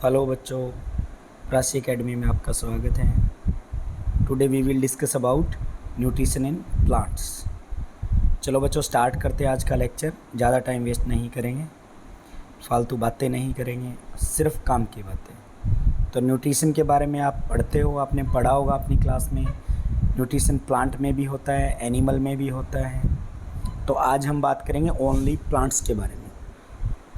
Hello बच्चों, राशि academy में आपका स्वागत है। Today we will discuss about nutrition in plants. चलो बच्चों, स्टार्ट करते हैं आज का लेक्चर। ज़्यादा टाइम वेस्ट नहीं करेंगे, फालतू बातें नहीं करेंगे, सिर्फ काम की बातें। तो न्यूट्रिशन के बारे में आप पढ़ते हो, आपने पढ़ा होगा अपनी क्लास में। न्यूट्रिशन प्लांट में भी होता है, एनिमल में भी होता है। तो आज हम बात करेंगे ओनली प्लांट्स के बारे में।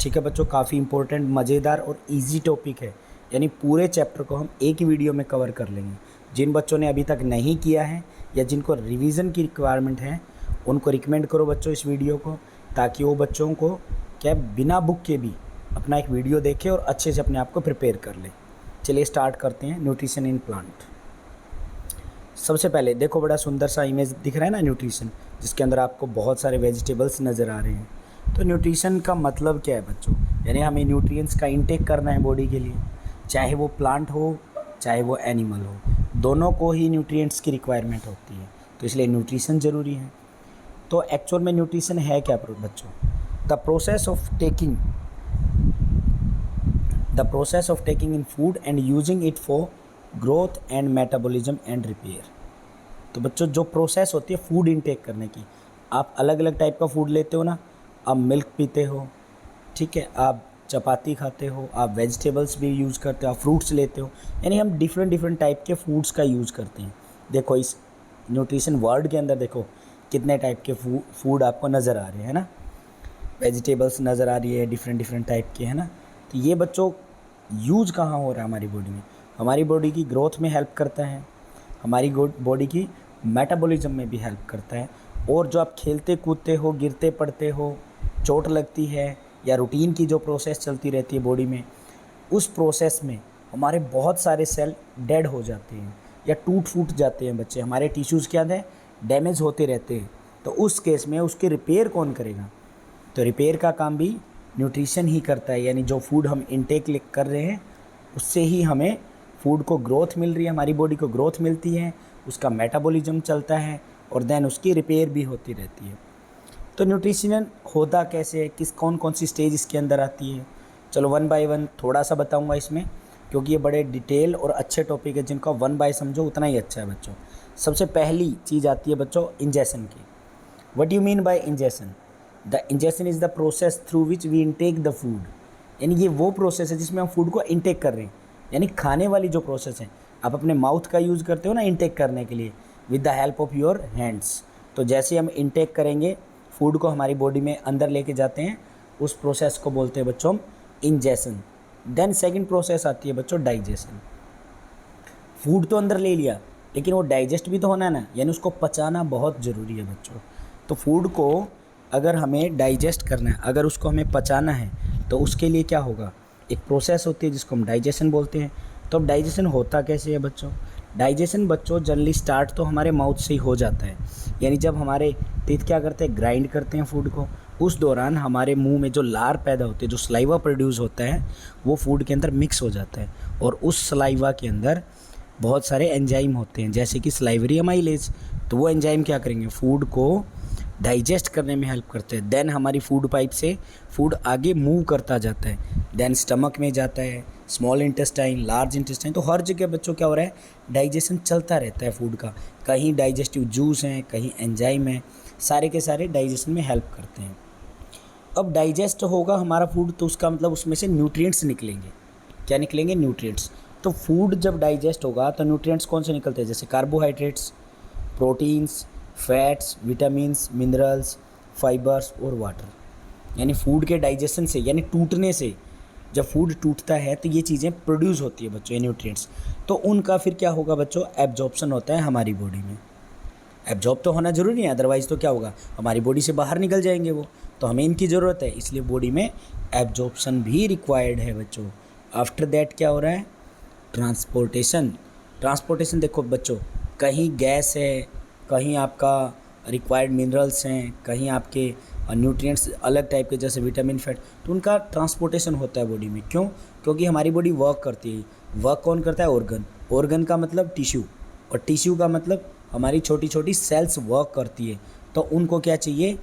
ठीक है बच्चों, काफ़ी इंपॉर्टेंट, मज़ेदार और इजी टॉपिक है। यानी पूरे चैप्टर को हम एक ही वीडियो में कवर कर लेंगे। जिन बच्चों ने अभी तक नहीं किया है या जिनको रिवीजन की रिक्वायरमेंट है, उनको रिकमेंड करो बच्चों इस वीडियो को, ताकि वो बच्चों को क्या बिना बुक के भी अपना एक वीडियो देखे और अच्छे से अपने आप को प्रिपेयर कर ले। चलिए स्टार्ट करते हैं न्यूट्रिशन इन प्लांट। सबसे पहले देखो, बड़ा सुंदर सा इमेज दिख रहा है ना न्यूट्रिशन, जिसके अंदर आपको बहुत सारे वेजिटेबल्स नज़र आ रहे हैं। तो न्यूट्रिशन का मतलब क्या है बच्चों? यानी हमें न्यूट्रिएंट्स का इंटेक करना है बॉडी के लिए, चाहे वो प्लांट हो चाहे वो एनिमल हो, दोनों को ही न्यूट्रिएंट्स की रिक्वायरमेंट होती है। तो इसलिए न्यूट्रिशन ज़रूरी है। तो एक्चुअल में न्यूट्रिशन है क्या बच्चों? The process of taking in food and using it for growth and metabolism and repair. तो बच्चों, जो प्रोसेस होती है फूड इनटेक करने की, आप अलग अलग टाइप का फूड लेते हो ना। आप मिल्क पीते हो, ठीक है, आप चपाती खाते हो, आप वेजिटेबल्स भी यूज़ करते हो, आप फ्रूट्स लेते हो। यानी हम डिफरेंट टाइप के फूड्स का यूज़ करते हैं। देखो इस न्यूट्रिशन वर्ड के अंदर देखो कितने टाइप के फूड आपको नज़र आ रहे हैं ना। वेजिटेबल्स नज़र आ रही है डिफरेंट टाइप के, है ना। तो ये बच्चों यूज कहाँ हो रहा है हमारी बॉडी में? हमारी बॉडी की ग्रोथ में हेल्प करता है, हमारी बॉडी की मेटाबॉलिज्म में भी हेल्प करता है। और जो आप खेलते कूदते हो, गिरते पड़ते हो, चोट लगती है, या रूटीन की जो प्रोसेस चलती रहती है बॉडी में, उस प्रोसेस में हमारे बहुत सारे सेल डेड हो जाते हैं या टूट फूट जाते हैं बच्चे। हमारे टिश्यूज़ क्या है, डैमेज होते रहते हैं। तो उस केस में उसके रिपेयर कौन करेगा? तो रिपेयर का काम भी न्यूट्रिशन ही करता है। यानी जो फूड हम इनटेक कर रहे हैं उससे ही हमें फूड को ग्रोथ मिल रही है, हमारी बॉडी को ग्रोथ मिलती है, उसका मेटाबॉलिज्म चलता है और देन उसकी रिपेयर भी होती रहती है। तो न्यूट्रिशन होता कैसे है, कौन कौन सी स्टेज इसके अंदर आती है? चलो वन बाय वन थोड़ा सा बताऊंगा इसमें, क्योंकि ये बड़े डिटेल और अच्छे टॉपिक है, जिनका वन बाय समझो उतना ही अच्छा है बच्चों। सबसे पहली चीज़ आती है बच्चों इंजेशन की। What you mean by ingestion? The ingestion is the process through which we intake the food. यानी ये वो प्रोसेस है जिसमें हम फूड को इनटेक कर रहे हैं। यानी खाने वाली जो प्रोसेस है, आप अपने माउथ का यूज़ करते हो ना इनटेक करने के लिए, with the help of your hands. तो जैसे हम इनटेक करेंगे फूड को, हमारी बॉडी में अंदर लेके जाते हैं, उस प्रोसेस को बोलते हैं बच्चों हम इंजेशन। देन सेकंड प्रोसेस आती है बच्चों डाइजेशन। फूड तो अंदर ले लिया, लेकिन वो डाइजेस्ट भी तो होना है ना, यानी उसको पचाना बहुत ज़रूरी है बच्चों। तो फूड को अगर हमें डाइजेस्ट करना है, अगर उसको हमें पचाना है, तो उसके लिए क्या होगा? एक प्रोसेस होती है जिसको हम डाइजेशन बोलते हैं। तो अब डाइजेशन होता कैसे है बच्चों? डाइजेशन बच्चों जनरली स्टार्ट तो हमारे माउथ से ही हो जाता है। यानी जब हमारे टीथ क्या करते हैं, ग्राइंड करते हैं फूड को, उस दौरान हमारे मुंह में जो लार पैदा होते हैं, जो सलाइवा प्रोड्यूस होता है, वो फूड के अंदर मिक्स हो जाता है। और उस सलाइवा के अंदर बहुत सारे एंजाइम होते हैं, जैसे कि सलाइवरी अमाइलेज। तो वो एंजाइम क्या करेंगे, फूड को डाइजेस्ट करने में हेल्प करते हैं। देन हमारी फूड पाइप से फूड आगे मूव करता जाता है, देन स्टमक में जाता है, स्मॉल इंटेस्टाइन, लार्ज इंटेस्टाइन। तो हर जगह बच्चों क्या हो रहा है, डाइजेशन चलता रहता है फूड का। कहीं डाइजेस्टिव जूस हैं, कहीं एंजाइम है, सारे के सारे डाइजेशन में हेल्प करते हैं। अब डाइजेस्ट होगा हमारा फूड, तो उसका मतलब उसमें से न्यूट्रिएंट्स निकलेंगे। क्या निकलेंगे? न्यूट्रिएंट्स। तो फूड जब डाइजेस्ट होगा तो न्यूट्रिएंट्स कौन से निकलते हैं? जैसे carbohydrates, proteins, fats, vitamins, minerals, fibres और वाटर। यानी फूड के डाइजेशन से, यानी टूटने से, जब फूड टूटता है तो ये चीज़ें प्रोड्यूस होती है बच्चों, ये न्यूट्रिएंट्स। तो उनका फिर क्या होगा बच्चों, एब्जॉर्प्शन होता है हमारी बॉडी में। एब्जॉर्ब तो होना ज़रूरी है, अदरवाइज़ तो क्या होगा, हमारी बॉडी से बाहर निकल जाएंगे वो। तो हमें इनकी ज़रूरत है, इसलिए बॉडी में एब्जॉर्प्शन भी रिक्वायर्ड है बच्चों। आफ्टर दैट क्या हो रहा है, ट्रांसपोर्टेशन। ट्रांसपोर्टेशन देखो बच्चों, कहीं गैस है, कहीं आपका रिक्वायर्ड मिनरल्स हैं, कहीं आपके न्यूट्रिएंट्स अलग टाइप के जैसे विटामिन, फैट, तो उनका ट्रांसपोर्टेशन होता है बॉडी में। क्यों? क्योंकि हमारी बॉडी वर्क करती है। वर्क कौन करता है? ऑर्गन। ऑर्गन का मतलब टिश्यू, और टिश्यू का मतलब हमारी छोटी छोटी सेल्स वर्क करती है। तो उनको क्या चाहिए,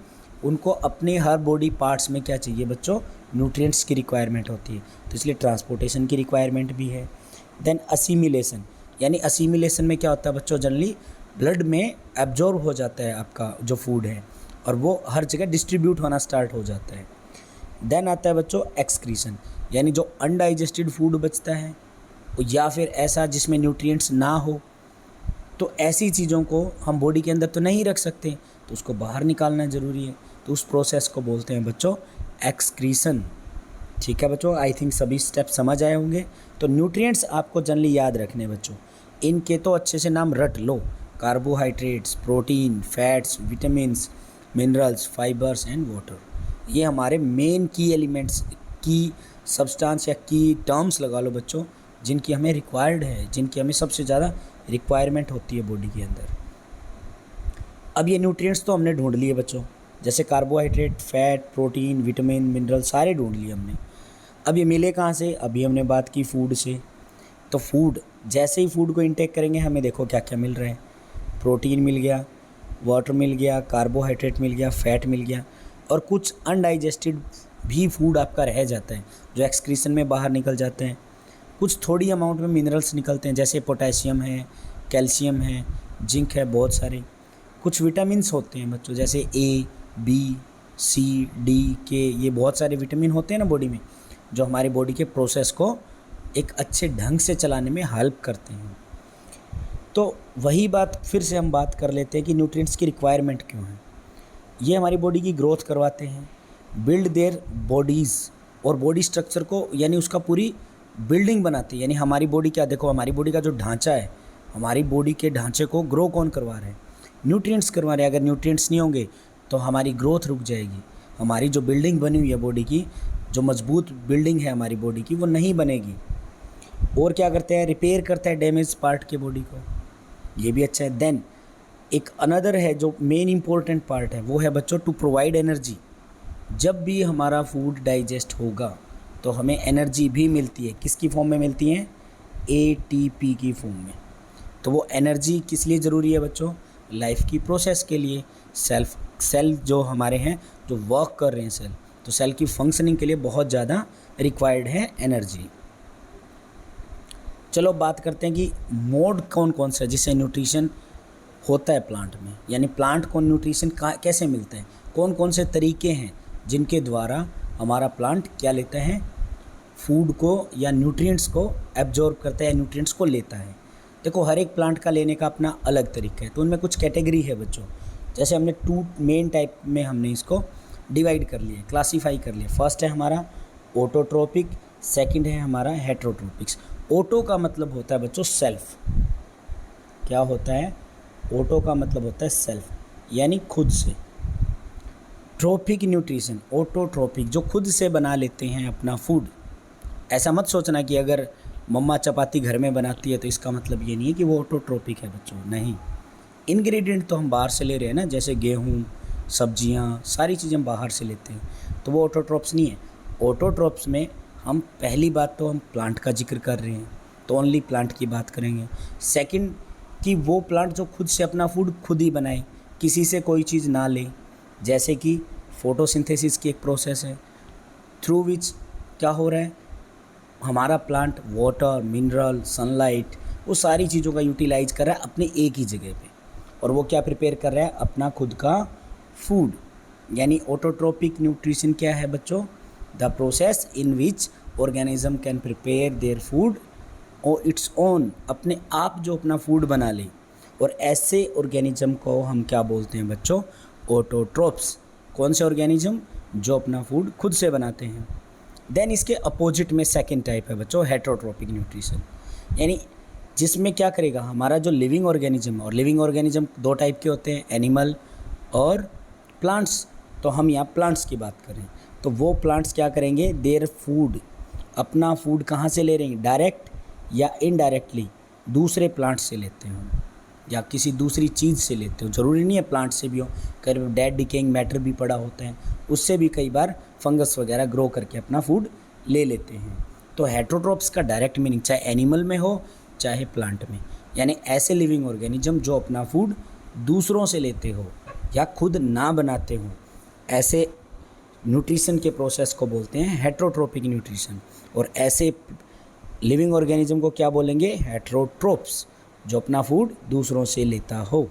उनको अपने हर बॉडी पार्ट्स में क्या चाहिए बच्चों, न्यूट्रिएंट्स की रिक्वायरमेंट होती है, तो इसलिए ट्रांसपोर्टेशन की रिक्वायरमेंट भी है। देन असीमिलेशन, यानी असीमिलेशन में क्या होता है बच्चों, जनरली ब्लड में एब्जॉर्ब हो जाता है आपका जो फूड है और वो हर जगह डिस्ट्रीब्यूट होना स्टार्ट हो जाता है। देन आता है बच्चों एक्सक्रीशन, यानी जो अनडाइजेस्टेड फूड बचता है या फिर ऐसा जिसमें न्यूट्रिएंट्स ना हो, तो ऐसी चीज़ों को हम बॉडी के अंदर तो नहीं रख सकते, तो उसको बाहर निकालना ज़रूरी है, तो उस प्रोसेस को बोलते हैं बच्चों एक्सक्रीशन। ठीक है बच्चों, आई थिंक सभी स्टेप समझ आए होंगे। तो न्यूट्रिएंट्स आपको जनरली याद रखने बच्चों, इनके तो अच्छे से नाम रट लो, carbohydrates, protein, fats, vitamins, minerals, fibres and water, ये हमारे मेन की एलिमेंट्स, की सब्सटेंस या की टर्म्स लगा लो बच्चों, जिनकी हमें रिक्वायर्ड है, जिनकी हमें सबसे ज़्यादा रिक्वायरमेंट होती है बॉडी के अंदर। अब ये न्यूट्रिएंट्स तो हमने ढूंढ लिए बच्चों, जैसे carbohydrate, fat, protein, vitamin, mineral सारे ढूंढ लिए हमने। अब ये मिले कहाँ से, अभी हमने बात की फूड से। तो फूड, जैसे ही फूड को इंटेक करेंगे हमें देखो क्या क्या मिल रहा है, प्रोटीन मिल गया, वाटर मिल गया, कार्बोहाइड्रेट मिल गया, फैट मिल गया, और कुछ अनडाइजेस्टेड भी फूड आपका रह जाता है जो एक्सक्रीशन में बाहर निकल जाते हैं। कुछ थोड़ी अमाउंट में मिनरल्स निकलते हैं, जैसे पोटेशियम है, कैल्शियम है, जिंक है, बहुत सारे। कुछ विटामिन्स होते हैं बच्चों, जैसे ए, बी, सी, डी, के, ये बहुत सारे विटामिन होते हैं ना बॉडी में, जो हमारी बॉडी के प्रोसेस को एक अच्छे ढंग से चलाने में हेल्प करते हैं। तो वही बात फिर से हम बात कर लेते हैं कि न्यूट्रिएंट्स की रिक्वायरमेंट क्यों है। ये हमारी बॉडी की ग्रोथ करवाते हैं, बिल्ड देयर बॉडीज़, और बॉडी स्ट्रक्चर को यानी उसका पूरी बिल्डिंग बनाती है। यानी हमारी बॉडी क्या, देखो हमारी बॉडी का जो ढांचा है, हमारी बॉडी के ढांचे को ग्रो कौन करवा रहे हैं, न्यूट्रिएंट्स करवा रहे हैं। अगर न्यूट्रिएंट्स नहीं होंगे तो हमारी ग्रोथ रुक जाएगी, हमारी जो बिल्डिंग बनी हुई है बॉडी की, जो मजबूत बिल्डिंग है हमारी बॉडी की, वो नहीं बनेगी। और क्या करते हैं, रिपेयर करता है डैमेज पार्ट के बॉडी को, ये भी अच्छा है। देन एक अनदर है जो मेन इंपॉर्टेंट पार्ट है, वो है बच्चों टू प्रोवाइड एनर्जी। जब भी हमारा फूड डाइजेस्ट होगा तो हमें एनर्जी भी मिलती है, किसकी फॉर्म में मिलती है, ATP की फॉर्म में। तो वो एनर्जी किस लिए ज़रूरी है बच्चों, लाइफ की प्रोसेस के लिए। सेल जो हमारे हैं, जो वर्क कर रहे हैं सेल, तो सेल की फंक्शनिंग के लिए बहुत ज़्यादा रिक्वायर्ड है एनर्जी। चलो बात करते हैं कि मोड कौन कौन सा है जिससे न्यूट्रिशन होता है प्लांट में, यानी प्लांट को न्यूट्रिशन कैसे मिलता है, कौन कौन से तरीके हैं जिनके द्वारा हमारा प्लांट क्या लेता है, फूड को या न्यूट्रिएंट्स को एब्जॉर्ब करता है, न्यूट्रिएंट्स को लेता है। देखो हर एक प्लांट का लेने का अपना अलग तरीका है, तो उनमें कुछ कैटेगरी है बच्चों। जैसे हमने 2 मेन टाइप में हमने इसको डिवाइड कर लिया, क्लासीफाई कर लिया। फर्स्ट है हमारा ऑटोट्रोपिक, सेकंड है हमारा हेटेरोट्रोपिक्स। ऑटो का मतलब होता है बच्चों सेल्फ, क्या होता है, ऑटो का मतलब होता है सेल्फ, यानी खुद से। ट्रोपिक न्यूट्रिशन, ऑटोट्रोपिक, जो खुद से बना लेते हैं अपना फूड। ऐसा मत सोचना कि अगर मम्मा चपाती घर में बनाती है तो इसका मतलब ये नहीं है कि वो ऑटोट्रोपिक है बच्चों, नहीं। इंग्रेडिएंट तो हम बाहर से ले रहे हैं ना, जैसे गेहूँ, सब्जियाँ, सारी चीज़ें हम बाहर से लेते हैं, तो वो ऑटोट्रोप्स नहीं है। ऑटोट्रोप्स में हम पहली बात तो हम प्लांट का जिक्र कर रहे हैं, तो ओनली प्लांट की बात करेंगे। सेकंड कि वो प्लांट जो खुद से अपना फूड खुद ही बनाए, किसी से कोई चीज़ ना ले, जैसे कि फोटोसिंथेसिस की एक प्रोसेस है थ्रू विच क्या हो रहा है, हमारा प्लांट वाटर, मिनरल, सनलाइट, वो सारी चीज़ों का यूटिलाइज कर रहा है अपने एक ही जगह पे, और वो क्या प्रिपेयर कर रहा है, अपना खुद का फूड। यानी ऑटोट्रोपिक न्यूट्रिशन क्या है बच्चों, the process in which organism can prepare their food और इट्स ओन, अपने आप जो अपना फूड बना ले। और ऐसे ऑर्गेनिज्म को हम क्या बोलते हैं बच्चों, ऑटोट्रोप्स। कौन से ऑर्गेनिज्म, जो अपना फूड खुद से बनाते हैं। देन इसके अपोजिट में सेकंड टाइप है बच्चों हेटेरोट्रोपिक न्यूट्रिशन, यानी जिसमें क्या करेगा, हमारा जो लिविंग ऑर्गेनिज्म, और लिविंग ऑर्गेनिज्म 2 टाइप के होते हैं, एनिमल और प्लांट्स। तो हम यहाँ प्लांट्स की बात करें तो वो प्लांट्स क्या करेंगे, देयर फूड, अपना फूड कहाँ से ले रहे हैं, डायरेक्ट या इनडायरेक्टली दूसरे प्लांट से लेते हो या किसी दूसरी चीज़ से लेते हो। ज़रूरी नहीं है प्लांट से भी हो, कई डेड डिकेइंग मैटर भी पड़ा होता है, उससे भी कई बार फंगस वगैरह ग्रो करके अपना फूड ले लेते हैं। तो हेटेरोट्रोप्स का डायरेक्ट मीनिंग चाहे एनिमल में हो चाहे प्लांट में, यानी ऐसे लिविंग ऑर्गेनिज्म जो अपना फूड दूसरों से लेते हो या खुद ना बनाते हो, ऐसे न्यूट्रिशन के प्रोसेस को बोलते हैं हेटरोट्रोपिक न्यूट्रिशन, और ऐसे लिविंग ऑर्गेनिज्म को क्या बोलेंगे? हेटरोट्रोप्स, जो अपना फूड दूसरों से लेता हो।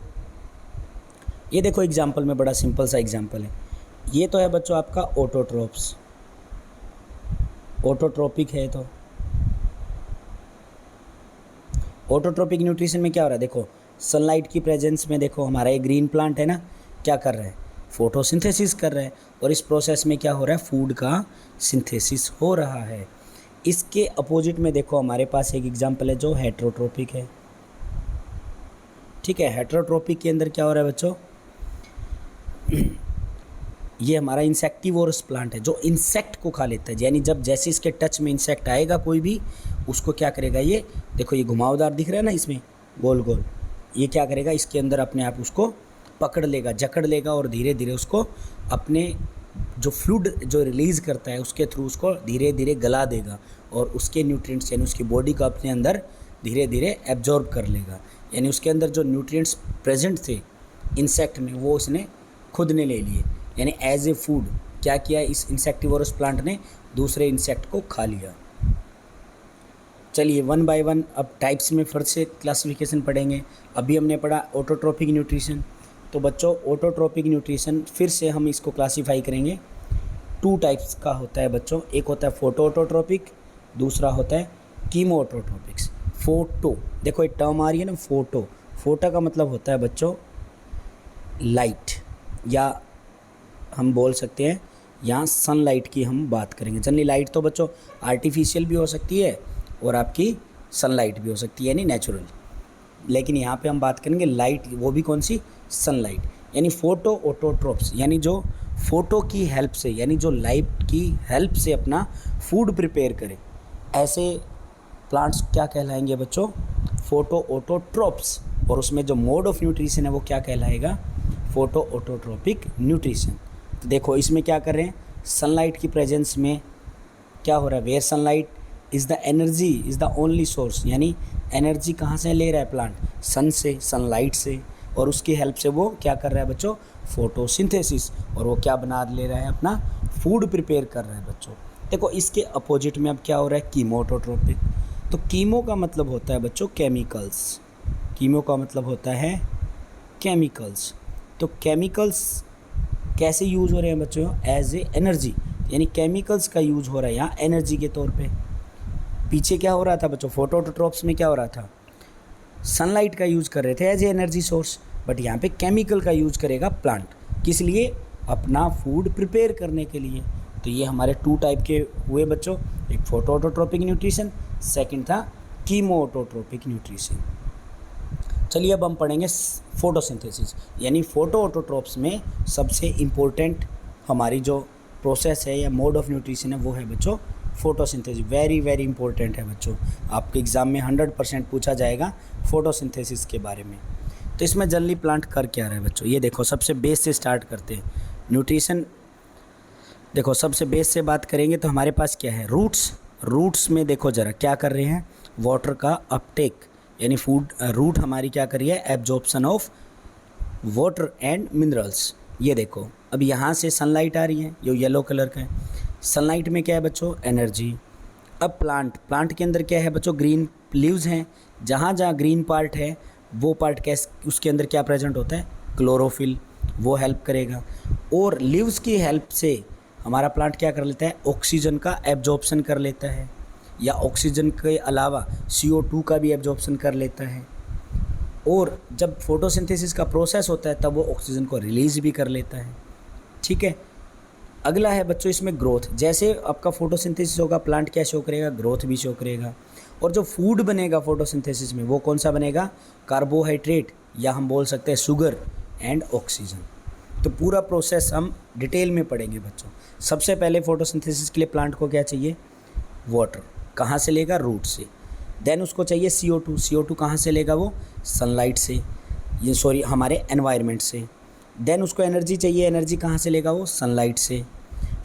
ये देखो एग्जाम्पल में, बड़ा सिंपल सा एग्जाम्पल है। ये तो है बच्चों आपका ऑटोट्रोप्स, ऑटोट्रोपिक है। तो ऑटोट्रोपिक न्यूट्रिशन में क्या हो रहा है? देखो सनलाइट की प्रेजेंस में देखो हमारा ये ग्रीन प्लांट है ना, क्या कर रहा है? फोटोसिंथेसिस कर रहा है, और इस प्रोसेस में क्या हो रहा है? फूड का सिंथेसिस हो रहा है। इसके अपोजिट में देखो हमारे पास एक एग्जांपल है जो हेटरोट्रोपिक है। ठीक है, हेटरोट्रोपिक के अंदर क्या हो रहा है बच्चों? ये हमारा इंसेक्टिवोरस प्लांट है जो इंसेक्ट को खा लेता है, यानी जब जैसे इसके टच में इंसेक्ट आएगा कोई भी, उसको क्या करेगा? ये देखो ये घुमावदार दिख रहा है ना इसमें, गोल गोल, ये क्या करेगा? इसके अंदर अपने आप उसको पकड़ लेगा, जकड़ लेगा, और धीरे धीरे उसको अपने जो फ्लूइड जो रिलीज़ करता है उसके थ्रू उसको धीरे धीरे गला देगा, और उसके न्यूट्रिएंट्स यानी उसकी बॉडी को अपने अंदर धीरे धीरे एब्जॉर्ब कर लेगा। यानी उसके अंदर जो न्यूट्रिएंट्स प्रेजेंट थे इंसेक्ट में, वो उसने खुद ने ले लिए, यानी एज ए फूड क्या किया? इस इंसेक्टिवोरस प्लांट ने दूसरे इंसेक्ट को खा लिया। चलिए वन बाय वन अब टाइप्स में फिर से क्लासिफिकेशन पढ़ेंगे। अभी हमने पढ़ा ऑटोट्रोपिक न्यूट्रिशन, तो बच्चों ऑटोट्रोपिक न्यूट्रिशन फिर से हम इसको क्लासीफाई करेंगे। 2 टाइप्स का होता है बच्चों, एक होता है फोटो ऑटोट्रोपिक, दूसरा होता है कीमो ऑटोट्रोपिक्स। फोटो, देखो एक टर्म आ रही है ना फोटो, फोटो का मतलब होता है बच्चों लाइट, या हम बोल सकते हैं यहाँ सनलाइट की हम बात करेंगे। जनरली लाइट तो बच्चों आर्टिफिशियल भी हो सकती है और आपकी सनलाइट भी हो सकती है, यानी नेचुरल, लेकिन यहाँ पे हम बात करेंगे लाइट, वो भी कौन सी? सनलाइट। यानी फोटो ऑटोट्रोप्स, यानी जो फोटो की हेल्प से, यानी जो लाइट की हेल्प से अपना फूड प्रिपेयर करे, ऐसे प्लांट्स क्या कहलाएंगे बच्चों? Photo autotrophs. और उसमें जो मोड ऑफ न्यूट्रिशन है वो क्या कहलाएगा? Photo autotrophic nutrition. तो देखो इसमें क्या कर रहे हैं? सनलाइट की प्रेजेंस में क्या हो रहा है? Where sunlight is the energy is the only source, यानी एनर्जी कहाँ से ले रहा है प्लांट? सन से, सनलाइट से, और उसकी हेल्प से वो क्या कर रहा है बच्चों? फोटोसिंथेसिस, और वो क्या बना ले रहा है? अपना फूड प्रिपेयर कर रहा है बच्चों। देखो इसके अपोजिट में अब क्या हो रहा है? Chemo autotrophic. तो कीमो का मतलब होता है बच्चों केमिकल्स, कीमो का मतलब होता है केमिकल्स। तो केमिकल्स कैसे यूज़ हो रहे हैं बच्चों? एज ए एनर्जी, यानी केमिकल्स का यूज़ हो रहा है यहाँ एनर्जी के तौर पे। पीछे क्या हो रहा था बच्चों? फोटो ऑटोट्रोप्स में क्या हो रहा था? सनलाइट का यूज़ कर रहे थे as a energy source, but यहाँ पे केमिकल का यूज़ करेगा प्लांट, किस लिए? अपना फूड प्रिपेयर करने के लिए। तो ये हमारे 2 टाइप के हुए बच्चों, एक फोटो ऑटोट्रोपिक न्यूट्रिशन, सेकंड था कीमो ऑटोट्रोपिक न्यूट्रिशन। चलिए अब हम पढ़ेंगे फोटोसिंथेसिस, यानी फोटो ऑटोट्रोप्स में सबसे इम्पोर्टेंट हमारी जो प्रोसेस है या मोड ऑफ न्यूट्रिशन है वो है बच्चों फोटोसिंथेसिस। वेरी वेरी इंपॉर्टेंट है बच्चों, आपके एग्ज़ाम में 100% पूछा जाएगा फोटोसिंथेसिस के बारे में। तो इसमें जनरली प्लांट कर क्या रहा है बच्चों? ये देखो सबसे बेस से स्टार्ट करते हैं न्यूट्रिशन। देखो सबसे बेस से बात करेंगे तो हमारे पास क्या है? रूट्स में देखो ज़रा क्या कर रहे हैं? वाटर का अपटेक, यानी फूड रूट हमारी क्या कर रही है? Absorption of water and minerals. ये देखो अब यहाँ से सनलाइट आ रही है, ये येलो कलर का है। सनलाइट में क्या है बच्चों? एनर्जी। अब प्लांट के अंदर क्या है बच्चों? ग्रीन लीव्स हैं, जहाँ जहाँ ग्रीन पार्ट है वो पार्ट कैसे, उसके अंदर क्या प्रेजेंट होता है? क्लोरोफिल, वो हेल्प करेगा। और लीव्स की हेल्प से हमारा प्लांट क्या कर लेता है? ऑक्सीजन का एब्जॉर्प्शन कर लेता है, या ऑक्सीजन के अलावा CO2 का भी एब्जॉर्प्शन कर लेता है। और जब फोटोसिंथेसिस का प्रोसेस होता है तब वो ऑक्सीजन को रिलीज़ भी कर लेता है। ठीक है, अगला है बच्चों इसमें ग्रोथ। जैसे आपका फोटोसिंथेसिस होगा प्लांट क्या शो करेगा? ग्रोथ भी शो करेगा। और जो फूड बनेगा फोटोसिंथेसिस में वो कौन सा बनेगा? कार्बोहाइड्रेट, या हम बोल सकते हैं शुगर एंड ऑक्सीजन। तो पूरा प्रोसेस हम डिटेल में पढ़ेंगे बच्चों। सबसे पहले फोटोसिंथेसिस के लिए प्लांट को क्या चाहिए? वाटर, कहाँ से लेगा? रूट से। देन उसको चाहिए CO2 कहाँ से लेगा? वो सनलाइट से, हमारे एनवायरनमेंट से। देन उसको एनर्जी चाहिए, एनर्जी कहाँ से लेगा? वो सनलाइट से।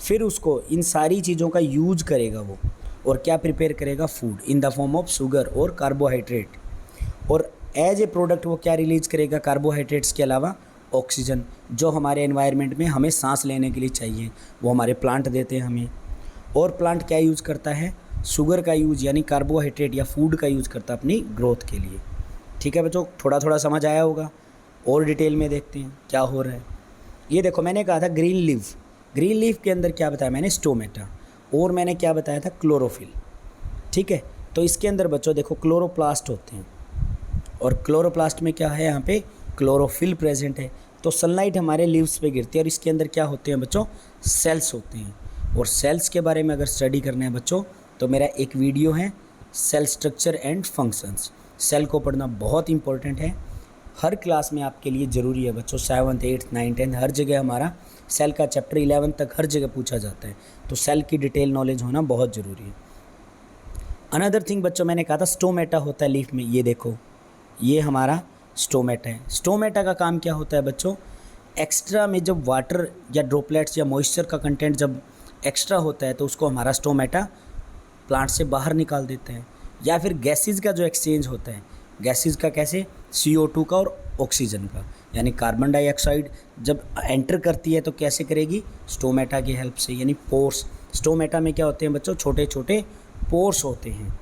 फिर उसको इन सारी चीज़ों का यूज करेगा वो, और क्या प्रिपेयर करेगा? Food in the form of sugar और कार्बोहाइड्रेट। और एज ए प्रोडक्ट वो क्या रिलीज करेगा? कार्बोहाइड्रेट्स के अलावा ऑक्सीजन जो हमारे एनवायरनमेंट में हमें सांस लेने के लिए चाहिए वो हमारे प्लांट देते हैं हमें। और प्लांट क्या यूज़ करता है, शुगर का यूज़ यानी कार्बोहाइड्रेट या फूड का यूज़ करता है अपनी ग्रोथ के लिए। ठीक है बच्चों, थोड़ा थोड़ा समझ आया होगा। और डिटेल में देखते हैं क्या हो रहा है। ये देखो मैंने कहा था ग्रीन लीफ, ग्रीन लीफ के अंदर क्या बताया मैंने, स्टोमेटा, और मैंने क्या बताया था, क्लोरोफिल। ठीक है, तो इसके अंदर बच्चों देखो क्लोरोप्लास्ट होते हैं, और क्लोरोप्लास्ट में क्या है, यहाँ पे क्लोरोफिल प्रेजेंट है। तो सनलाइट हमारे लीव्स पे गिरती है और इसके अंदर क्या होते हैं बच्चों, सेल्स होते हैं। और सेल्स के बारे में अगर स्टडी करना है बच्चों तो मेरा एक वीडियो है cell structure and functions. Cell को पढ़ना बहुत इंपॉर्टेंट है, हर क्लास में आपके लिए ज़रूरी है बच्चों। 7th 8th 9th 10th हर जगह हमारा सेल का चैप्टर 11 तक हर जगह पूछा जाता है, तो सेल की डिटेल नॉलेज होना बहुत ज़रूरी है। अनदर थिंग बच्चों मैंने कहा था स्टोमेटा होता है लीफ में, ये देखो ये हमारा स्टोमेटा है। स्टोमेटा का काम क्या होता है बच्चों, एक्स्ट्रा में जब वाटर या ड्रॉपलेट्स या मॉइस्चर का कंटेंट जब एक्स्ट्रा होता है तो उसको हमारा स्टोमेटा प्लांट से बाहर निकाल देते हैं। या फिर गैसेस का जो एक्सचेंज होता है, गैसेस का कैसे, CO2 का और ऑक्सीजन का, यानी कार्बन डाइऑक्साइड जब एंटर करती है तो कैसे करेगी, स्टोमेटा की हेल्प से, यानी पोर्स। स्टोमेटा में क्या होते हैं बच्चों, छोटे छोटे पोर्स होते हैं।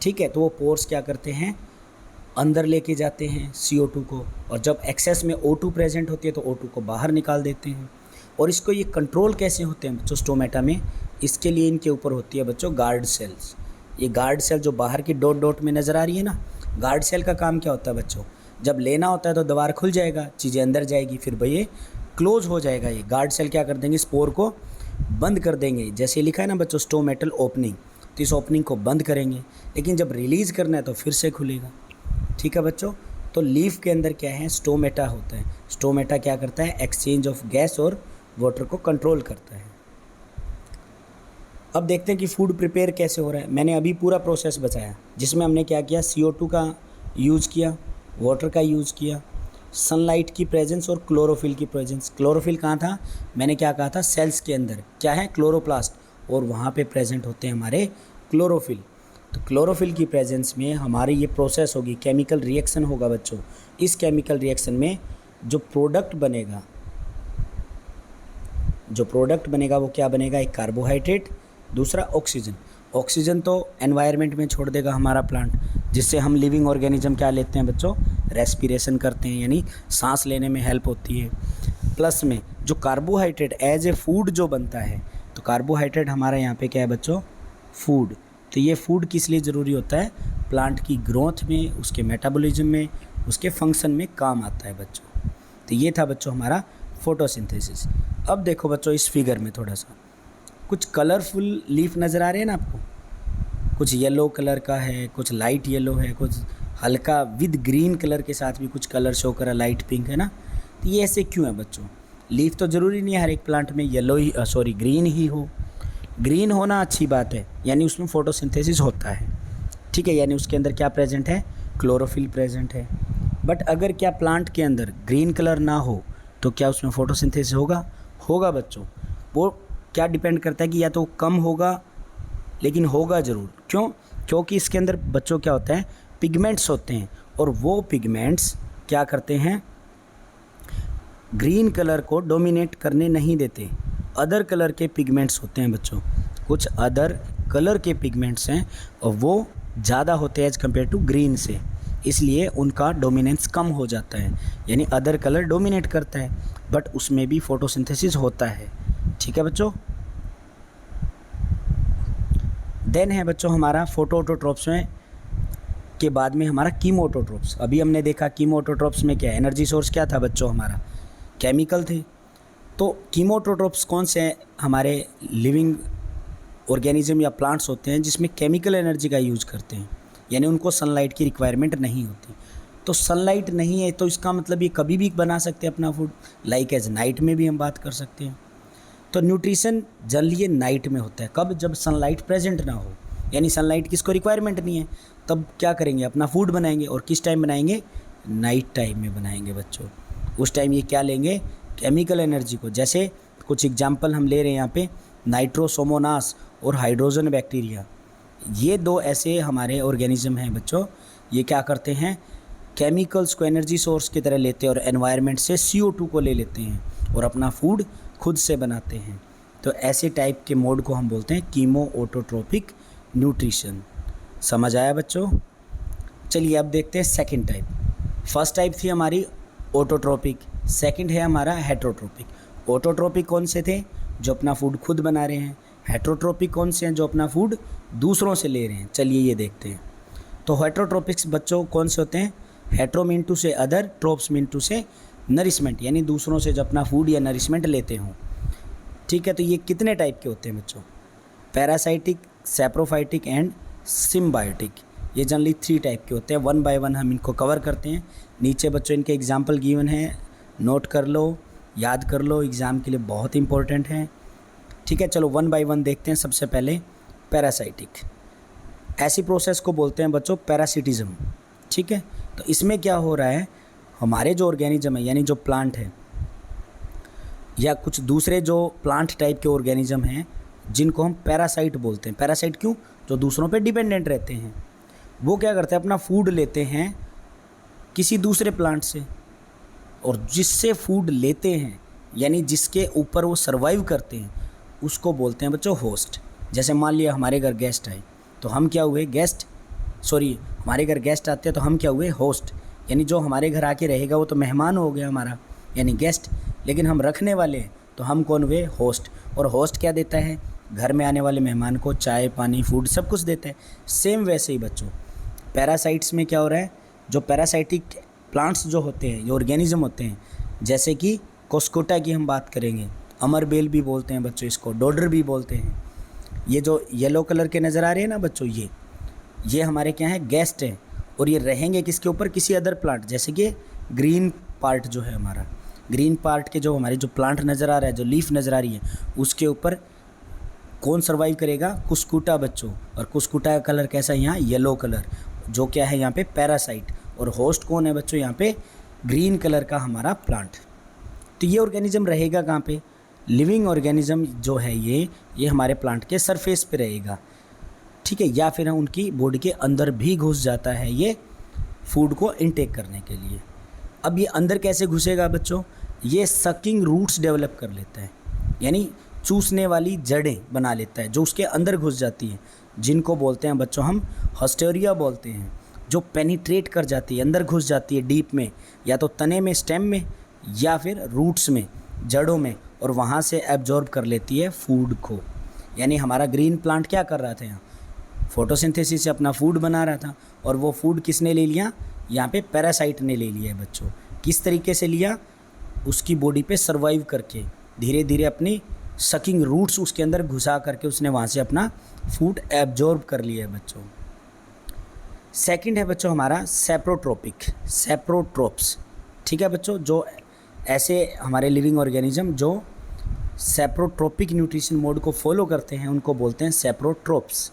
ठीक है, तो वो पोर्स क्या करते हैं, अंदर लेके जाते हैं CO2 को, और जब एक्सेस में O2 प्रेजेंट होती है तो O2 को बाहर निकाल देते हैं। और इसको ये कंट्रोल कैसे होते हैं बच्चों स्टोमेटा में, इसके लिए इनके ऊपर होती है बच्चों गार्ड सेल्स। ये गार्ड सेल जो बाहर की डॉट डॉट में नज़र आ रही है ना, गार्ड सेल का काम क्या होता है बच्चों, जब लेना होता है तो दीवार खुल जाएगा, चीज़ें अंदर जाएगी, फिर भाई ये क्लोज हो जाएगा। ये गार्ड सेल क्या कर देंगे, स्पोर को बंद कर देंगे। जैसे लिखा है ना बच्चों स्टोमेटल ओपनिंग, तो इस ओपनिंग को बंद करेंगे, लेकिन जब रिलीज़ करना है तो फिर से खुलेगा। ठीक है बच्चों, तो लीफ के अंदर क्या है, स्टोमेटा होता है। स्टोमेटा क्या करता है, एक्सचेंज ऑफ गैस और वाटर को कंट्रोल करता है। अब देखते हैं कि फूड प्रिपेयर कैसे हो रहा है। मैंने अभी पूरा प्रोसेस बताया जिसमें हमने क्या किया, CO2 का यूज़ किया, वाटर का यूज़ किया, सनलाइट की प्रेजेंस और क्लोरोफिल की प्रेजेंस। क्लोरोफिल कहाँ था, मैंने क्या कहा था, सेल्स के अंदर क्या है, क्लोरोप्लास्ट, और वहाँ पे प्रेजेंट होते हैं हमारे क्लोरोफिल। तो क्लोरोफिल की प्रेजेंस में हमारी ये प्रोसेस होगी, केमिकल रिएक्शन होगा बच्चों। इस केमिकल रिएक्शन में जो प्रोडक्ट बनेगा वो क्या बनेगा, एक कार्बोहाइड्रेट, दूसरा ऑक्सीजन। ऑक्सीजन तो एनवायरनमेंट में छोड़ देगा हमारा प्लांट, जिससे हम लिविंग ऑर्गेनिज्म क्या लेते हैं बच्चों, रेस्पिरेशन करते हैं, यानी सांस लेने में हेल्प होती है। प्लस में जो कार्बोहाइड्रेट एज ए फूड जो बनता है, तो कार्बोहाइड्रेट हमारा यहाँ पे क्या है बच्चों, फूड। तो ये फूड किस लिए ज़रूरी होता है, प्लांट की ग्रोथ में, उसके मेटाबॉलिज्म में, उसके फंक्शन में काम आता है बच्चों। तो ये था बच्चों हमारा फोटोसिंथेसिस। अब देखो बच्चों इस फिगर में थोड़ा सा कुछ कलरफुल लीफ नज़र आ रहे हैं ना आपको, कुछ येलो कलर का है, कुछ लाइट येलो है, कुछ हल्का विद ग्रीन कलर के साथ भी कुछ कलर शो करा, लाइट पिंक है ना। तो ये ऐसे क्यों है बच्चों, लीफ तो ज़रूरी नहीं है हर एक प्लांट में ग्रीन ही हो। ग्रीन होना अच्छी बात है, यानी उसमें फोटोसिंथेसिस होता है। ठीक है, यानी उसके अंदर क्या प्रेजेंट है, क्लोरोफिल प्रेजेंट है। बट अगर क्या प्लांट के अंदर ग्रीन कलर ना हो तो क्या उसमें फोटोसिंथेसिस होगा बच्चों। वो क्या डिपेंड करता है कि या तो कम होगा, लेकिन होगा ज़रूर। क्यों, क्योंकि इसके अंदर बच्चों क्या होता है, पिगमेंट्स होते हैं, और वो पिगमेंट्स क्या करते हैं, ग्रीन कलर को डोमिनेट करने नहीं देते। अदर कलर के पिगमेंट्स होते हैं बच्चों, कुछ अदर कलर के पिगमेंट्स हैं और वो ज़्यादा होते हैं एज़ कम्पेयर टू ग्रीन से, इसलिए उनका डोमिनेंस कम हो जाता है, यानी अदर कलर डोमिनेट करता है, बट उसमें भी फोटोसिंथेसिस होता है। ठीक है बच्चों, देन है बच्चों हमारा फोटोऑटोट्रोप्स में के बाद में हमारा कीमोऑटोट्रोप्स। अभी हमने देखा कीमोऑटोट्रोप्स में क्या एनर्जी सोर्स क्या था बच्चों, हमारा केमिकल थे। तो कीमोऑटोट्रोप्स कौन से हैं, हमारे लिविंग ऑर्गेनिज्म या प्लांट्स होते हैं जिसमें केमिकल एनर्जी का यूज़ करते हैं, यानी उनको सनलाइट की रिक्वायरमेंट नहीं होती। तो सनलाइट नहीं है तो इसका मतलब ये कभी भी बना सकते हैं अपना फूड, लाइक एज नाइट में भी हम बात कर सकते हैं। तो न्यूट्रिशन जनरली ये नाइट में होता है, कब, जब सनलाइट प्रेजेंट ना हो, यानी सनलाइट किसको रिक्वायरमेंट नहीं है, तब क्या करेंगे, अपना फूड बनाएंगे। और किस टाइम बनाएंगे, नाइट टाइम में बनाएंगे बच्चों। उस टाइम ये क्या लेंगे, केमिकल एनर्जी को। जैसे कुछ एग्जाम्पल हम ले रहे हैं यहाँ पे, नाइट्रोसोमोनास और हाइड्रोजन बैक्टीरिया, ये दो ऐसे हमारे ऑर्गेनिज्म हैं बच्चों। ये क्या करते हैं, केमिकल्स को एनर्जी सोर्स की तरह लेते हैं और एनवायरनमेंट से CO2 को ले लेते हैं और अपना फूड खुद से बनाते हैं। तो ऐसे टाइप के मोड को हम बोलते हैं कीमो ऑटोट्रोपिक न्यूट्रिशन। समझ आया बच्चों? चलिए अब देखते हैं सेकंड टाइप। फर्स्ट टाइप थी हमारी ऑटोट्रोपिक, सेकंड है हमारा हेटरोट्रोपिक। ऑटोट्रोपिक कौन से थे? जो अपना फूड खुद बना रहे हैं। हेटरोट्रोपिक कौन से हैं? जो अपना फूड दूसरों से ले रहे हैं। चलिए ये देखते हैं। तो हेटरोट्रोपिक्स बच्चों कौन से होते हैं? हेट्रो मीन टू से अदर, ट्रोप्स मीन टू से नरिशमेंट, यानी दूसरों से जो अपना फूड या नरिशमेंट लेते हों। ठीक है, तो ये कितने टाइप के होते हैं बच्चों? Parasitic, saprophytic and symbiotic. ये जनरली 3 टाइप के होते हैं। 1 बाय 1 हम इनको कवर करते हैं। नीचे बच्चों इनके एग्जाम्पल गिवन है, नोट कर लो, याद कर लो, एग्ज़ाम के लिए बहुत इंपॉर्टेंट है। ठीक है, चलो 1 बाय 1 देखते हैं। सबसे पहले पैरासाइटिक। ऐसी प्रोसेस को बोलते हैं बच्चों पैरासिटिज्म। ठीक है, तो इसमें क्या हो रहा है, हमारे जो ऑर्गेनिज्म है यानी जो प्लांट है या कुछ दूसरे जो प्लांट टाइप के ऑर्गेनिज्म हैं जिनको हम पैरासाइट बोलते हैं। पैरासाइट क्यों? जो दूसरों पे डिपेंडेंट रहते हैं। वो क्या करते हैं, अपना फूड लेते हैं किसी दूसरे प्लांट से, और जिससे फूड लेते हैं यानी जिसके ऊपर वो सर्वाइव करते हैं उसको बोलते हैं बच्चों होस्ट। जैसे मान लिया हमारे घर गेस्ट आए तो हम क्या हुए? हमारे घर गेस्ट आते हैं तो हम क्या हुए? होस्ट। यानी जो हमारे घर आके रहेगा वो तो मेहमान हो गया हमारा, यानी गेस्ट। लेकिन हम रखने वाले हैं तो हम कौन हुए? होस्ट। और होस्ट क्या देता है? घर में आने वाले मेहमान को चाय, पानी, फूड सब कुछ देता है। सेम वैसे ही बच्चों पैरासाइट्स में क्या हो रहा है, जो पैरासाइटिक प्लांट्स जो होते हैं, ये ऑर्गेनिज्म होते हैं, जैसे कि कोस्कोटा की हम बात करेंगे, अमरबेल भी बोलते हैं बच्चों इसको, डोडर भी बोलते हैं। ये जो येलो कलर के नज़र आ रहे हैं ना बच्चों, ये हमारे क्या है? गेस्ट हैं। और ये रहेंगे किसके ऊपर? किसी अदर प्लांट, जैसे कि ग्रीन पार्ट जो है हमारा, ग्रीन पार्ट के जो हमारे जो प्लांट नज़र आ रहा है, जो लीफ नज़र आ रही है, उसके ऊपर कौन सर्वाइव करेगा? कुस्कुटा बच्चों। और कुस्कुटा का कलर कैसा है? यहाँ येलो कलर, जो क्या है यहाँ पे? पैरासाइट। और होस्ट कौन है बच्चों? यहाँ पे ग्रीन कलर का हमारा प्लांट। तो ये ऑर्गेनिज्म रहेगा कहाँ पे? लिविंग ऑर्गेनिज्म जो है ये हमारे प्लांट के सरफेस पे रहेगा। ठीक है, या फिर उनकी बॉडी के अंदर भी घुस जाता है ये फूड को इनटेक करने के लिए। अब ये अंदर कैसे घुसेगा बच्चों? ये सकिंग रूट्स डेवलप कर लेता है, यानी चूसने वाली जड़ें बना लेता है जो उसके अंदर घुस जाती हैं, जिनको बोलते हैं बच्चों हम हॉस्टेरिया बोलते हैं। जो पेनिट्रेट कर जाती है, अंदर घुस जाती है डीप में, या तो तने में, स्टेम में, या फिर रूट्स में, जड़ों में, और वहाँ से एब्जॉर्ब कर लेती है फूड को। यानी हमारा ग्रीन प्लांट क्या कर रहा था? यहाँ फोटोसिंथेसिस से अपना फूड बना रहा था, और वो फूड किसने ले लिया? यहाँ पे पैरासाइट ने ले लिया है बच्चों। किस तरीके से लिया? उसकी बॉडी पे सर्वाइव करके, धीरे धीरे अपनी सकिंग रूट्स उसके अंदर घुसा करके उसने वहाँ से अपना फूड एब्जॉर्ब कर लिया है बच्चों। सेकंड है बच्चों हमारा सैप्रोट्रोपिक, सैप्रोट्रोप्स। ठीक है बच्चों, जो ऐसे हमारे लिविंग ऑर्गेनिज्म जो सैप्रोट्रोपिक न्यूट्रिशन मोड को फॉलो करते हैं उनको बोलते हैं सैप्रोट्रोप्स।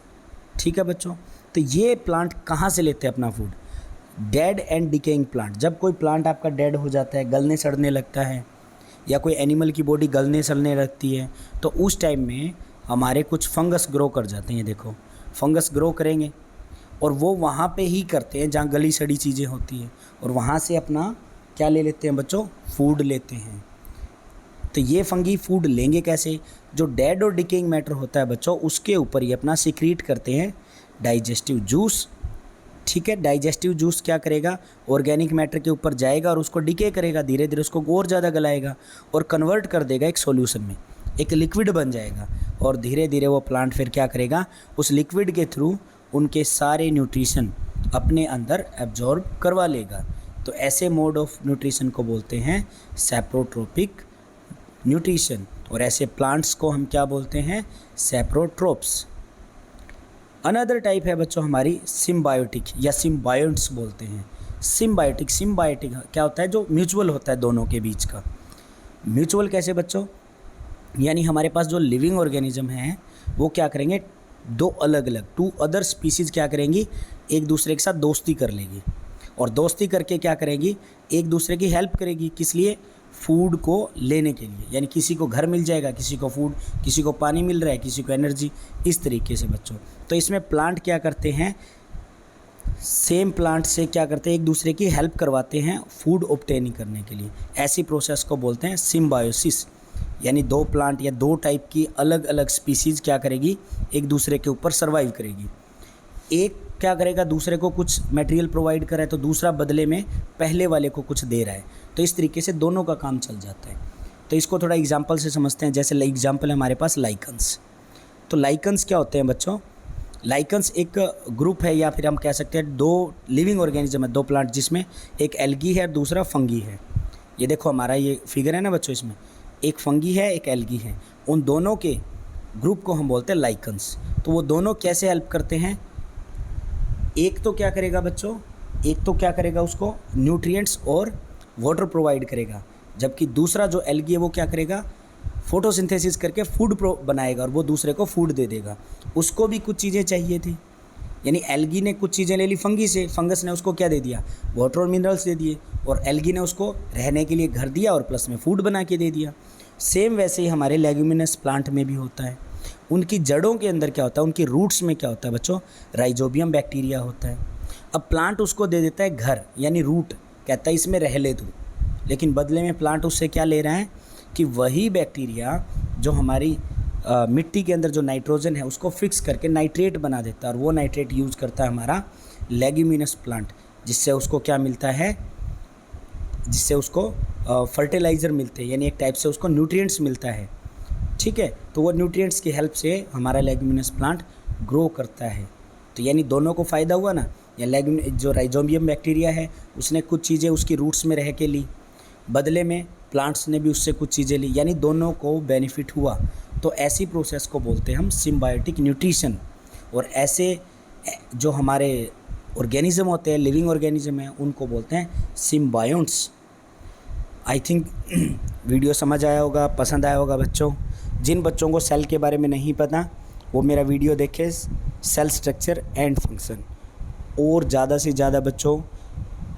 ठीक है बच्चों, तो ये प्लांट कहाँ से लेते हैं अपना food? Dead and decaying plant. जब कोई प्लांट आपका डेड हो जाता है, गलने सड़ने लगता है, या कोई एनिमल की बॉडी गलने सड़ने लगती है, तो उस टाइम में हमारे कुछ फंगस ग्रो कर जाते हैं। देखो फंगस ग्रो करेंगे और वो वहाँ पे ही करते हैं जहाँ गली सड़ी चीज़ें होती हैं, और वहाँ से अपना क्या ले लेते हैं बच्चों? फूड लेते हैं। तो ये फंगी फूड लेंगे कैसे? जो डेड और डिकेइंग मैटर होता है बच्चों, उसके ऊपर ये अपना सीक्रेट करते हैं डाइजेस्टिव जूस। ठीक है, डाइजेस्टिव जूस क्या करेगा? ऑर्गेनिक मैटर के ऊपर जाएगा और उसको डिके करेगा, धीरे धीरे उसको और ज़्यादा गलाएगा और कन्वर्ट कर देगा एक सॉल्यूशन में, एक लिक्विड बन जाएगा, और धीरे धीरे वो प्लांट फिर क्या करेगा? उस लिक्विड के थ्रू उनके सारे न्यूट्रिशन अपने अंदर एब्जॉर्ब करवा लेगा। तो ऐसे मोड ऑफ न्यूट्रिशन को बोलते हैं सैप्रोट्रोपिक न्यूट्रिशन, और ऐसे प्लांट्स को हम क्या बोलते हैं? सैप्रोट्रोप्स। अनदर टाइप है बच्चों हमारी सिम्बायोटिक या सिम्बायोंट्स बोलते हैं। सिम्बायोटिक क्या होता है? जो म्यूचुअल होता है दोनों के बीच का। म्यूचुअल कैसे बच्चों? यानी हमारे पास जो लिविंग ऑर्गेनिज्म हैं वो क्या करेंगे? टू अदर स्पीसीज़ क्या करेंगी? एक दूसरे के साथ दोस्ती कर लेगी, और दोस्ती करके क्या करेगी? एक दूसरे की हेल्प करेगी। किस लिए? फूड को लेने के लिए। यानी किसी को घर मिल जाएगा, किसी को फूड, किसी को पानी मिल रहा है, किसी को एनर्जी, इस तरीके से बच्चों। तो इसमें प्लांट क्या करते हैं? सेम प्लांट से क्या करते हैं, एक दूसरे की हेल्प करवाते हैं फूड ऑब्टेनिंग करने के लिए। ऐसी प्रोसेस को बोलते हैं सिम्बायोसिस। यानी दो प्लांट या दो टाइप की अलग अलग स्पीसीज़ क्या करेगी, एक दूसरे के ऊपर सर्वाइव करेगी। एक क्या करेगा, दूसरे को कुछ मटेरियल प्रोवाइड कर रहा है तो दूसरा बदले में पहले वाले को कुछ दे रहा है, तो इस तरीके से दोनों का काम चल जाता है। तो इसको थोड़ा एग्जांपल से समझते हैं। जैसे एग्जांपल है हमारे पास लाइकन्स। तो लाइकन्स क्या होते हैं बच्चों, लाइकन्स एक ग्रुप है या फिर हम कह सकते हैं दो लिविंग ऑर्गेनिज्म है, दो प्लांट जिसमें एक एल्गी है दूसरा फंगी है। ये देखो हमारा ये फिगर है ना बच्चों, इसमें एक फंगी है एक एल्गी है, उन दोनों के ग्रुप को हम बोलते हैं लाइकन्स। तो वो दोनों कैसे हेल्प करते हैं, एक तो क्या करेगा बच्चों, एक तो क्या करेगा उसको न्यूट्रिएंट्स और वाटर प्रोवाइड करेगा, जबकि दूसरा जो एल्गी है वो क्या करेगा, फोटोसिंथेसिस करके फूड बनाएगा और वो दूसरे को फूड दे देगा। उसको भी कुछ चीज़ें चाहिए थी, यानी एल्गी ने कुछ चीज़ें ले ली फंगी से, फंगस ने उसको क्या दे दिया, वाटर और मिनरल्स दे दिए, और एल्गी ने उसको रहने के लिए घर दिया और प्लस में फूड बना के दे दिया। सेम वैसे ही हमारे लेग्यूमिनस प्लांट में भी होता है। उनकी जड़ों के अंदर क्या होता है, उनकी रूट्स में क्या होता है बच्चों, राइजोबियम बैक्टीरिया होता है। अब प्लांट उसको दे देता है घर, यानी रूट, कहता है इसमें रह ले तू, लेकिन बदले में प्लांट उससे क्या ले रहा है कि वही बैक्टीरिया जो हमारी मिट्टी के अंदर जो नाइट्रोजन है उसको फिक्स करके नाइट्रेट बना देता है, और वो नाइट्रेट यूज़ करता है हमारा लेग्यूमिनस प्लांट, जिससे उसको क्या मिलता है, जिससे उसको फर्टिलाइज़र मिलते हैं, यानी एक टाइप से उसको न्यूट्रिएंट्स मिलता है। ठीक है, तो वो न्यूट्रिएंट्स की हेल्प से हमारा लेग्यूमिनस प्लांट ग्रो करता है। तो यानी दोनों को फ़ायदा हुआ ना, या जो राइजोबियम बैक्टीरिया है उसने कुछ चीज़ें उसकी रूट्स में रह के ली, बदले में प्लांट्स ने भी उससे कुछ चीज़ें ली, यानी दोनों को बेनिफिट हुआ। तो ऐसी प्रोसेस को बोलते हैं हम सिम्बायोटिक न्यूट्रिशन। और ऐसे जो हमारे ऑर्गेनिज्म होते हैं, लिविंग ऑर्गेनिज्म हैं, उनको बोलते हैं सिम्बायोंट्स। आई थिंक वीडियो समझ आया होगा, पसंद आया होगा बच्चों। जिन बच्चों को सेल के बारे में नहीं पता वो मेरा वीडियो देखें, सेल स्ट्रक्चर एंड फंक्शन। और ज़्यादा से ज़्यादा बच्चों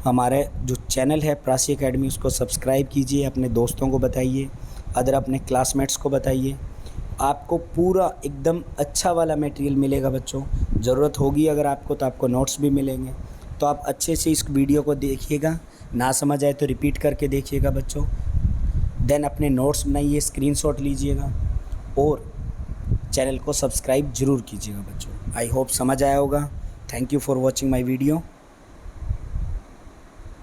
हमारे जो चैनल है प्रासी एकेडमी उसको सब्सक्राइब कीजिए, अपने दोस्तों को बताइए, अदर अपने क्लासमेट्स को बताइए। आपको पूरा एकदम अच्छा वाला मटेरियल मिलेगा बच्चों। ज़रूरत होगी अगर आपको तो आपको नोट्स भी मिलेंगे। तो आप अच्छे से इस वीडियो को देखिएगा, ना समझ आए तो रिपीट करके देखिएगा बच्चों। देन अपने नोट्स बनाइए, स्क्रीनशॉट लीजिएगा और चैनल को सब्सक्राइब ज़रूर कीजिएगा बच्चों। आई होप समझ आया होगा। Thank you for watching my video.